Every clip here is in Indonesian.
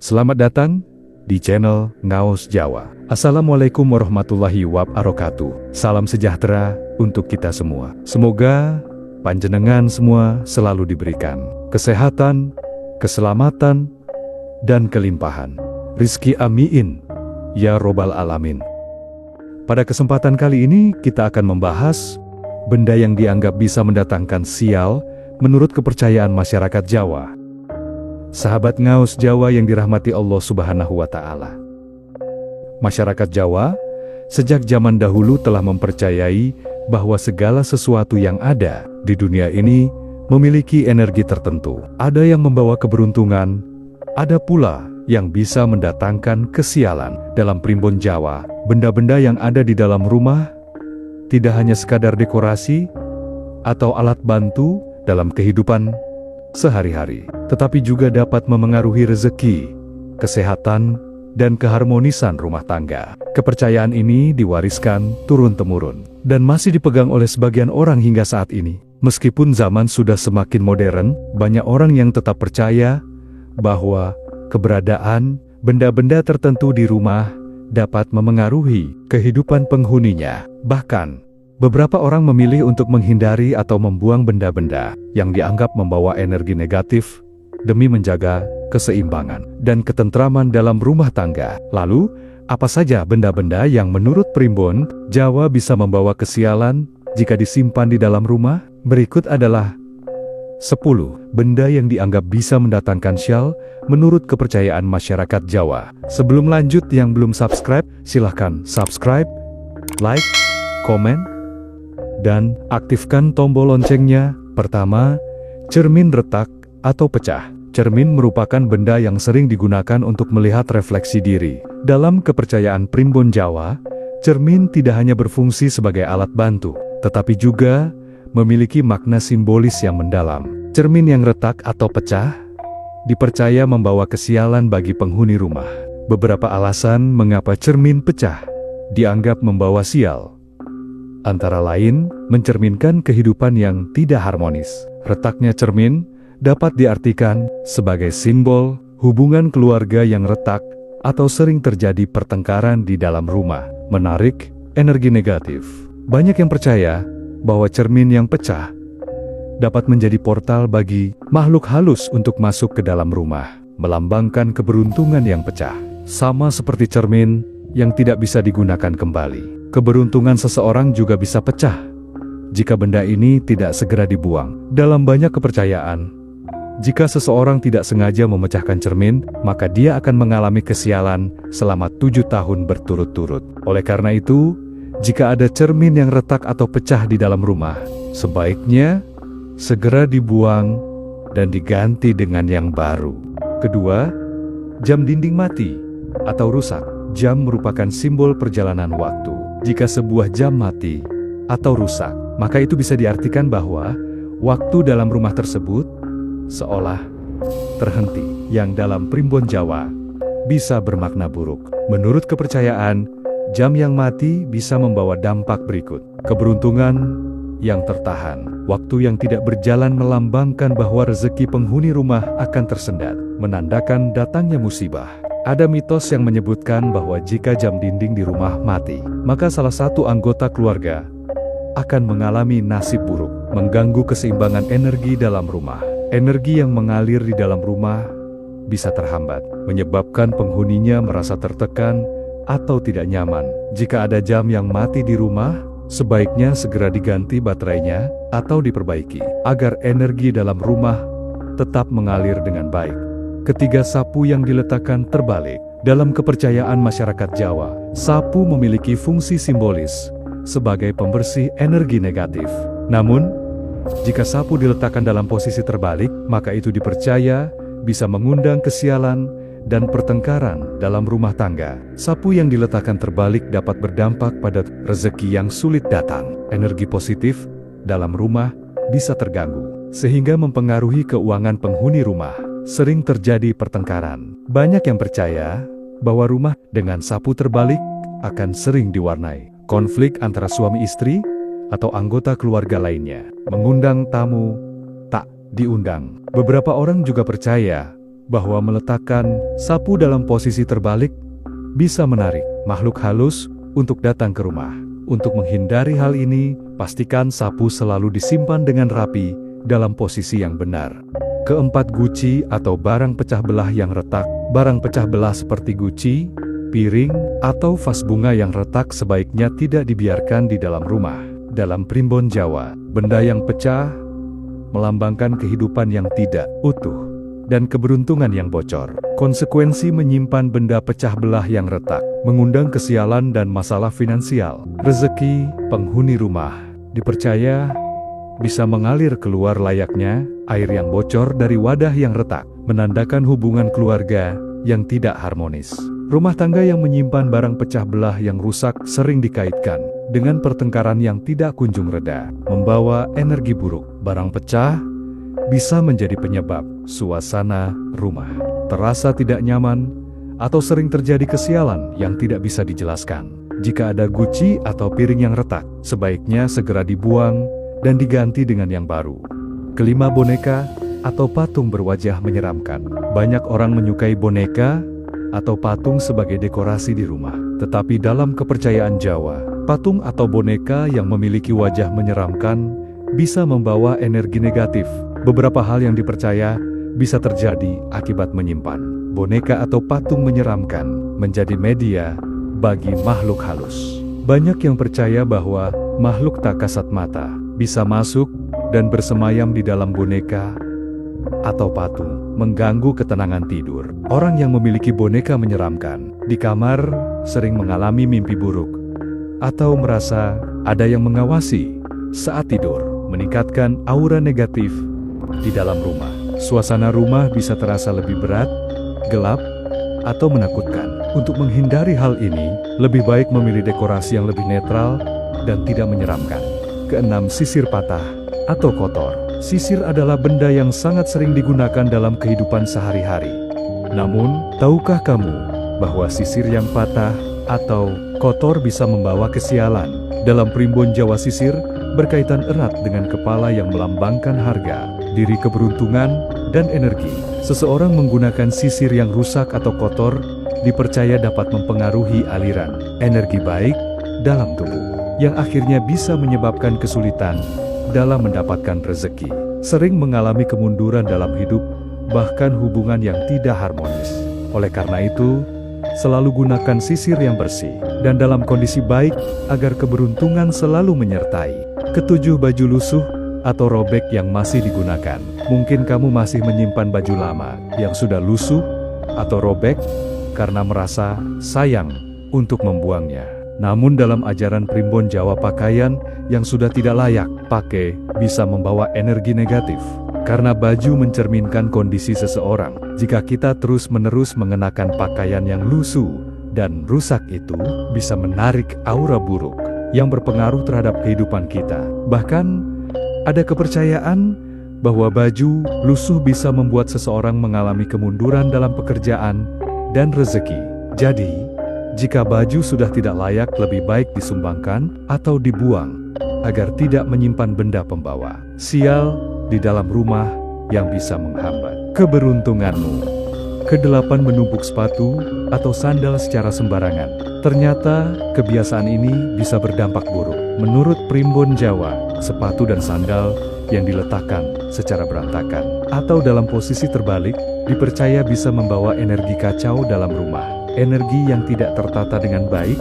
Selamat datang di channel Ngaos Jawa. Assalamualaikum warahmatullahi wabarakatuh. Salam sejahtera untuk kita semua. Semoga panjenengan semua selalu diberikan kesehatan, keselamatan, dan kelimpahan rizki, amin ya robbal alamin. Pada kesempatan kali ini kita akan membahas benda yang dianggap bisa mendatangkan sial menurut kepercayaan masyarakat Jawa. Sahabat Ngaos Jawa yang dirahmati Allah Subhanahu wa Ta'ala. Masyarakat Jawa sejak zaman dahulu telah mempercayai bahwa segala sesuatu yang ada di dunia ini memiliki energi tertentu. Ada yang membawa keberuntungan, ada pula yang bisa mendatangkan kesialan. Dalam primbon Jawa, benda-benda yang ada di dalam rumah tidak hanya sekadar dekorasi atau alat bantu dalam kehidupan sehari-hari, tetapi juga dapat memengaruhi rezeki, kesehatan, dan keharmonisan rumah tangga. Kepercayaan ini diwariskan turun-temurun dan masih dipegang oleh sebagian orang hingga saat ini. Meskipun zaman sudah semakin modern, banyak orang yang tetap percaya bahwa keberadaan benda-benda tertentu di rumah dapat memengaruhi kehidupan penghuninya. Bahkan, beberapa orang memilih untuk menghindari atau membuang benda-benda yang dianggap membawa energi negatif demi menjaga keseimbangan dan ketentraman dalam rumah tangga. Lalu, apa saja benda-benda yang menurut primbon Jawa bisa membawa kesialan jika disimpan di dalam rumah? Berikut adalah 10 benda yang dianggap bisa mendatangkan sial menurut kepercayaan masyarakat Jawa. Sebelum lanjut, yang belum subscribe, silahkan subscribe, like, komen, dan aktifkan tombol loncengnya. Pertama, cermin retak atau pecah. Cermin merupakan benda yang sering digunakan untuk melihat refleksi diri. Dalam kepercayaan primbon Jawa, cermin tidak hanya berfungsi sebagai alat bantu, tetapi juga memiliki makna simbolis yang mendalam. Cermin yang retak atau pecah dipercaya membawa kesialan bagi penghuni rumah. Beberapa alasan mengapa cermin pecah dianggap membawa sial. Antara lain, mencerminkan kehidupan yang tidak harmonis. Retaknya cermin dapat diartikan sebagai simbol hubungan keluarga yang retak atau sering terjadi pertengkaran di dalam rumah, menarik energi negatif. Banyak yang percaya bahwa cermin yang pecah dapat menjadi portal bagi makhluk halus untuk masuk ke dalam rumah, melambangkan keberuntungan yang pecah. Sama seperti cermin yang tidak bisa digunakan kembali, keberuntungan seseorang juga bisa pecah jika benda ini tidak segera dibuang. Dalam banyak kepercayaan, jika seseorang tidak sengaja memecahkan cermin, maka dia akan mengalami kesialan selama 7 tahun berturut-turut. Oleh karena itu, jika ada cermin yang retak atau pecah di dalam rumah, sebaiknya segera dibuang dan diganti dengan yang baru. Kedua, jam dinding mati atau rusak. Jam merupakan simbol perjalanan waktu. Jika sebuah jam mati atau rusak, maka itu bisa diartikan bahwa waktu dalam rumah tersebut seolah terhenti, yang dalam primbon Jawa bisa bermakna buruk. Menurut kepercayaan, jam yang mati bisa membawa dampak berikut: keberuntungan yang tertahan. Waktu yang tidak berjalan melambangkan bahwa rezeki penghuni rumah akan tersendat, menandakan datangnya musibah. Ada mitos yang menyebutkan bahwa jika jam dinding di rumah mati, maka salah satu anggota keluarga akan mengalami nasib buruk, mengganggu keseimbangan energi dalam rumah. Energi yang mengalir di dalam rumah bisa terhambat, menyebabkan penghuninya merasa tertekan atau tidak nyaman. Jika ada jam yang mati di rumah, sebaiknya segera diganti baterainya atau diperbaiki, agar energi dalam rumah tetap mengalir dengan baik. Ketiga, sapu yang diletakkan terbalik. Dalam kepercayaan masyarakat Jawa, sapu memiliki fungsi simbolis sebagai pembersih energi negatif. Namun, jika sapu diletakkan dalam posisi terbalik, maka itu dipercaya bisa mengundang kesialan dan pertengkaran dalam rumah tangga. Sapu yang diletakkan terbalik dapat berdampak pada rezeki yang sulit datang. Energi positif dalam rumah bisa terganggu, sehingga mempengaruhi keuangan penghuni rumah. Sering terjadi pertengkaran. Banyak yang percaya bahwa rumah dengan sapu terbalik akan sering diwarnai konflik antara suami istri atau anggota keluarga lainnya. Mengundang tamu tak diundang. Beberapa orang juga percaya bahwa meletakkan sapu dalam posisi terbalik bisa menarik makhluk halus untuk datang ke rumah. Untuk menghindari hal ini, pastikan sapu selalu disimpan dengan rapi dalam posisi yang benar. Keempat, guci atau barang pecah belah yang retak. Barang pecah belah seperti guci, piring, atau vas bunga yang retak sebaiknya tidak dibiarkan di dalam rumah. Dalam primbon Jawa, benda yang pecah melambangkan kehidupan yang tidak utuh dan keberuntungan yang bocor. Konsekuensi menyimpan benda pecah belah yang retak mengundang kesialan dan masalah finansial. Rezeki penghuni rumah dipercaya bisa mengalir keluar layaknya air yang bocor dari wadah yang retak, menandakan hubungan keluarga yang tidak harmonis. Rumah tangga yang menyimpan barang pecah belah yang rusak sering dikaitkan dengan pertengkaran yang tidak kunjung reda, membawa energi buruk. Barang pecah bisa menjadi penyebab suasana rumah terasa tidak nyaman atau sering terjadi kesialan yang tidak bisa dijelaskan. Jika ada guci atau piring yang retak, sebaiknya segera dibuang dan diganti dengan yang baru. Kelima, boneka atau patung berwajah menyeramkan. Banyak orang menyukai boneka atau patung sebagai dekorasi di rumah. Tetapi dalam kepercayaan Jawa, patung atau boneka yang memiliki wajah menyeramkan bisa membawa energi negatif. Beberapa hal yang dipercaya bisa terjadi akibat menyimpan boneka atau patung menyeramkan menjadi media bagi makhluk halus. Banyak yang percaya bahwa makhluk tak kasat mata bisa masuk dan bersemayam di dalam boneka atau patung, mengganggu ketenangan tidur. Orang yang memiliki boneka menyeramkan di kamar sering mengalami mimpi buruk atau merasa ada yang mengawasi saat tidur, meningkatkan aura negatif di dalam rumah. Suasana rumah bisa terasa lebih berat, gelap, atau menakutkan. Untuk menghindari hal ini, lebih baik memilih dekorasi yang lebih netral dan tidak menyeramkan. Keenam, sisir patah atau kotor. Sisir adalah benda yang sangat sering digunakan dalam kehidupan sehari-hari. Namun, tahukah kamu bahwa sisir yang patah atau kotor bisa membawa kesialan? Dalam primbon Jawa, sisir berkaitan erat dengan kepala yang melambangkan harga, diri, keberuntungan, dan energi. Seseorang menggunakan sisir yang rusak atau kotor dipercaya dapat mempengaruhi aliran energi baik dalam tubuh, yang akhirnya bisa menyebabkan kesulitan dalam mendapatkan rezeki. Sering mengalami kemunduran dalam hidup, bahkan hubungan yang tidak harmonis. Oleh karena itu, selalu gunakan sisir yang bersih dan dalam kondisi baik agar keberuntungan selalu menyertai. Ketujuh, baju lusuh atau robek yang masih digunakan. Mungkin kamu masih menyimpan baju lama yang sudah lusuh atau robek karena merasa sayang untuk membuangnya. Namun dalam ajaran primbon Jawa, pakaian yang sudah tidak layak pakai bisa membawa energi negatif. Karena baju mencerminkan kondisi seseorang. Jika kita terus-menerus mengenakan pakaian yang lusuh dan rusak, itu bisa menarik aura buruk yang berpengaruh terhadap kehidupan kita. Bahkan ada kepercayaan bahwa baju lusuh bisa membuat seseorang mengalami kemunduran dalam pekerjaan dan rezeki. Jadi, jika baju sudah tidak layak, lebih baik disumbangkan atau dibuang agar tidak menyimpan benda pembawa sial di dalam rumah yang bisa menghambat keberuntunganmu. Kedelapan, menumpuk sepatu atau sandal secara sembarangan. Ternyata kebiasaan ini bisa berdampak buruk. Menurut primbon Jawa, sepatu dan sandal yang diletakkan secara berantakan atau dalam posisi terbalik dipercaya bisa membawa energi kacau dalam rumah. Energi yang tidak tertata dengan baik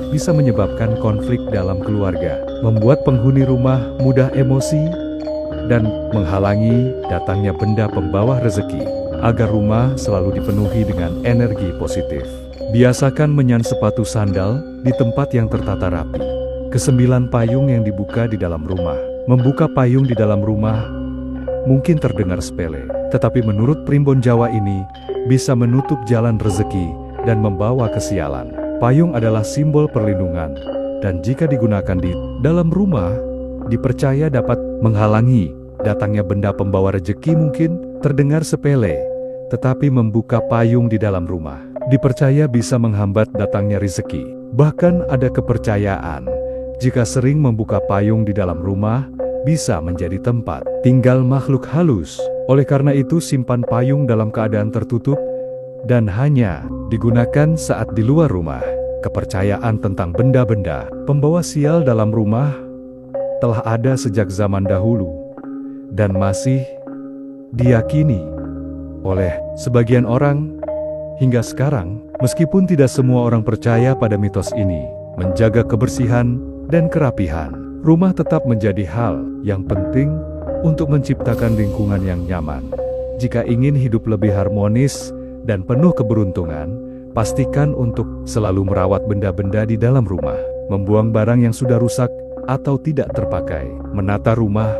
bisa menyebabkan konflik dalam keluarga, membuat penghuni rumah mudah emosi, dan menghalangi datangnya benda pembawa rezeki. Agar rumah selalu dipenuhi dengan energi positif, biasakan menyan sepatu sandal di tempat yang tertata rapi. Kesembilan, payung yang dibuka di dalam rumah. Membuka payung di dalam rumah mungkin terdengar sepele, tetapi menurut primbon Jawa ini bisa menutup jalan rezeki dan membawa kesialan. Payung adalah simbol perlindungan, dan jika digunakan di dalam rumah, dipercaya dapat menghalangi datangnya benda pembawa rezeki. Mungkin terdengar sepele, tetapi membuka payung di dalam rumah dipercaya bisa menghambat datangnya rezeki. Bahkan ada kepercayaan, jika sering membuka payung di dalam rumah, bisa menjadi tempat tinggal makhluk halus. Oleh karena itu, simpan payung dalam keadaan tertutup dan hanya digunakan saat di luar rumah. Kepercayaan tentang benda-benda pembawa sial dalam rumah telah ada sejak zaman dahulu dan masih diyakini oleh sebagian orang hingga sekarang. Meskipun tidak semua orang percaya pada mitos ini, menjaga kebersihan dan kerapihan rumah tetap menjadi hal yang penting untuk menciptakan lingkungan yang nyaman. Jika ingin hidup lebih harmonis dan penuh keberuntungan, pastikan untuk selalu merawat benda-benda di dalam rumah, membuang barang yang sudah rusak atau tidak terpakai, menata rumah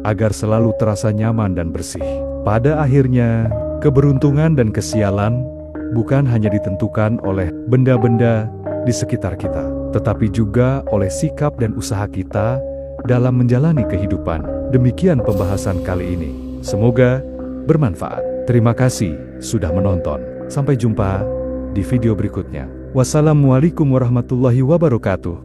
agar selalu terasa nyaman dan bersih. Pada akhirnya, keberuntungan dan kesialan bukan hanya ditentukan oleh benda-benda di sekitar kita, tetapi juga oleh sikap dan usaha kita dalam menjalani kehidupan. Demikian pembahasan kali ini. Semoga bermanfaat. Terima kasih sudah menonton. Sampai jumpa di video berikutnya. Wassalamualaikum warahmatullahi wabarakatuh.